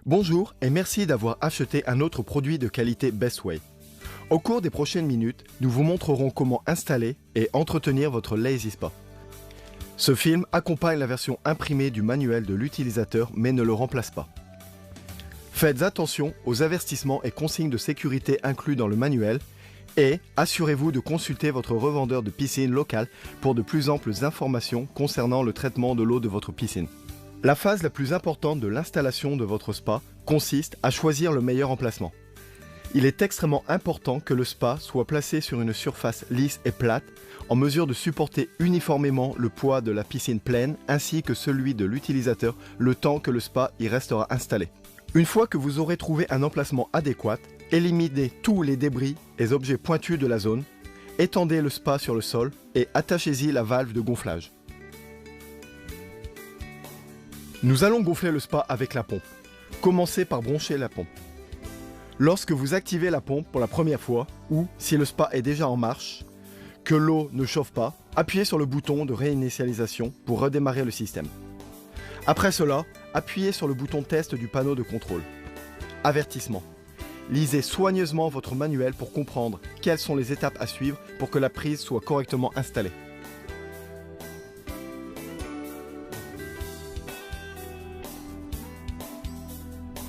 Bonjour et merci d'avoir acheté un autre produit de qualité Bestway. Au cours des prochaines minutes, nous vous montrerons comment installer et entretenir votre Lazy Spa. Ce film accompagne la version imprimée du manuel de l'utilisateur mais ne le remplace pas. Faites attention aux avertissements et consignes de sécurité inclus dans le manuel et assurez-vous de consulter votre revendeur de piscine local pour de plus amples informations concernant le traitement de l'eau de votre piscine. La phase la plus importante de l'installation de votre spa consiste à choisir le meilleur emplacement. Il est extrêmement important que le spa soit placé sur une surface lisse et plate, en mesure de supporter uniformément le poids de la piscine pleine ainsi que celui de l'utilisateur le temps que le spa y restera installé. Une fois que vous aurez trouvé un emplacement adéquat, éliminez tous les débris et objets pointus de la zone, étendez le spa sur le sol et attachez-y la valve de gonflage. Nous allons gonfler le spa avec la pompe. Commencez par brancher la pompe. Lorsque vous activez la pompe pour la première fois, ou si le spa est déjà en marche, que l'eau ne chauffe pas, appuyez sur le bouton de réinitialisation pour redémarrer le système. Après cela, appuyez sur le bouton test du panneau de contrôle. Avertissement. Lisez soigneusement votre manuel pour comprendre quelles sont les étapes à suivre pour que la prise soit correctement installée.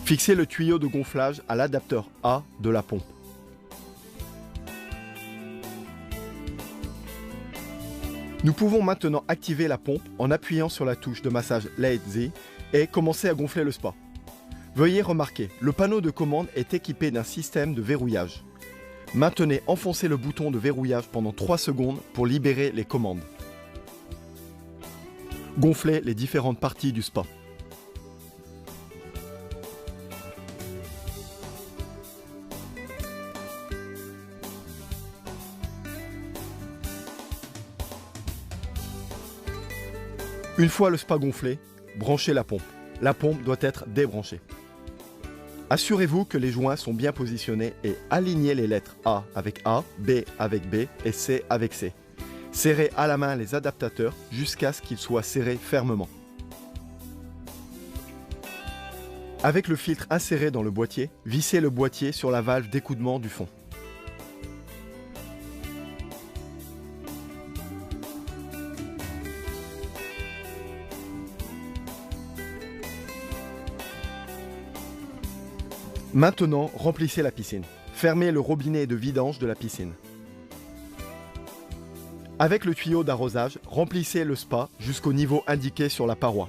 Fixez le tuyau de gonflage à l'adapteur A de la pompe. Nous pouvons maintenant activer la pompe en appuyant sur la touche de massage Lazy et commencer à gonfler le spa. Veuillez remarquer, le panneau de commande est équipé d'un système de verrouillage. Maintenez enfoncé le bouton de verrouillage pendant 3 secondes pour libérer les commandes. Gonflez les différentes parties du spa. Une fois le spa gonflé, branchez la pompe. La pompe doit être débranchée. Assurez-vous que les joints sont bien positionnés et alignez les lettres A avec A, B avec B et C avec C. Serrez à la main les adaptateurs jusqu'à ce qu'ils soient serrés fermement. Avec le filtre inséré dans le boîtier, vissez le boîtier sur la valve d'écoudement du fond. Maintenant, remplissez la piscine. Fermez le robinet de vidange de la piscine. Avec le tuyau d'arrosage, remplissez le spa jusqu'au niveau indiqué sur la paroi.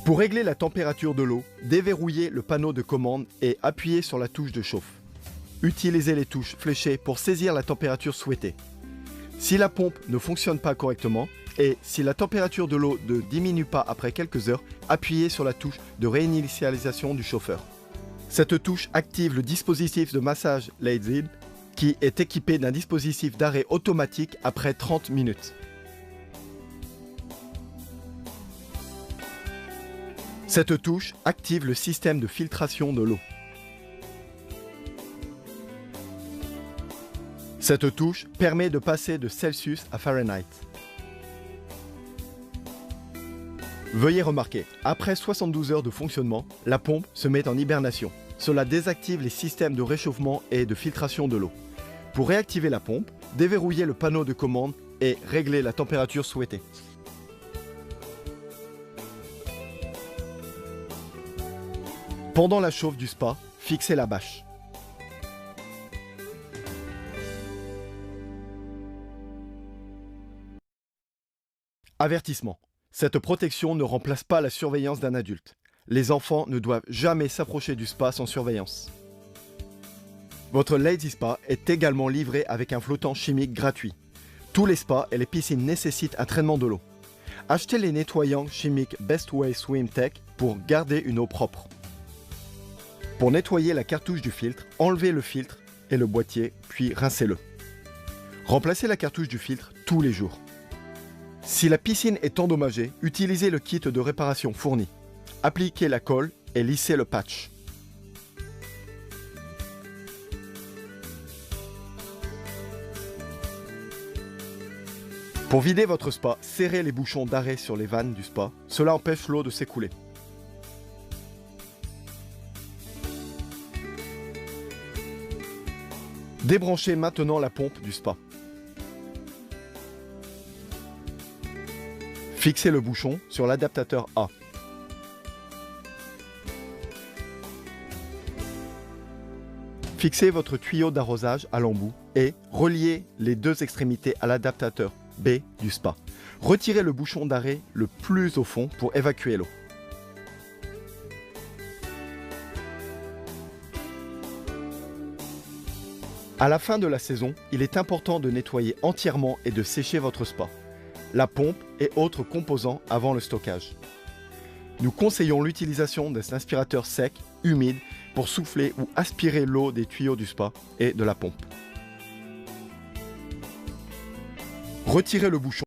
Pour régler la température de l'eau, déverrouillez le panneau de commande et appuyez sur la touche de chauffe. Utilisez les touches fléchées pour saisir la température souhaitée. Si la pompe ne fonctionne pas correctement, et si la température de l'eau ne diminue pas après quelques heures, appuyez sur la touche de réinitialisation du chauffeur. Cette touche active le dispositif de massage Lazy qui est équipé d'un dispositif d'arrêt automatique après 30 minutes. Cette touche active le système de filtration de l'eau. Cette touche permet de passer de Celsius à Fahrenheit. Veuillez remarquer, après 72 heures de fonctionnement, la pompe se met en hibernation. Cela désactive les systèmes de réchauffement et de filtration de l'eau. Pour réactiver la pompe, déverrouillez le panneau de commande et réglez la température souhaitée. Pendant la chauffe du spa, fixez la bâche. Avertissement. Cette protection ne remplace pas la surveillance d'un adulte. Les enfants ne doivent jamais s'approcher du spa sans surveillance. Votre Lazy Spa est également livré avec un flottant chimique gratuit. Tous les spas et les piscines nécessitent un traitement de l'eau. Achetez les nettoyants chimiques Bestway Swim Tech pour garder une eau propre. Pour nettoyer la cartouche du filtre, enlevez le filtre et le boîtier, puis rincez-le. Remplacez la cartouche du filtre tous les jours. Si la piscine est endommagée, utilisez le kit de réparation fourni. Appliquez la colle et lissez le patch. Pour vider votre spa, serrez les bouchons d'arrêt sur les vannes du spa. Cela empêche l'eau de s'écouler. Débranchez maintenant la pompe du spa. Fixez le bouchon sur l'adaptateur A. Fixez votre tuyau d'arrosage à l'embout et reliez les deux extrémités à l'adaptateur B du spa. Retirez le bouchon d'arrêt le plus au fond pour évacuer l'eau. À la fin de la saison, il est important de nettoyer entièrement et de sécher votre spa, la pompe et autres composants avant le stockage. Nous conseillons l'utilisation d'un aspirateur sec, humide, pour souffler ou aspirer l'eau des tuyaux du spa et de la pompe. Retirez le bouchon.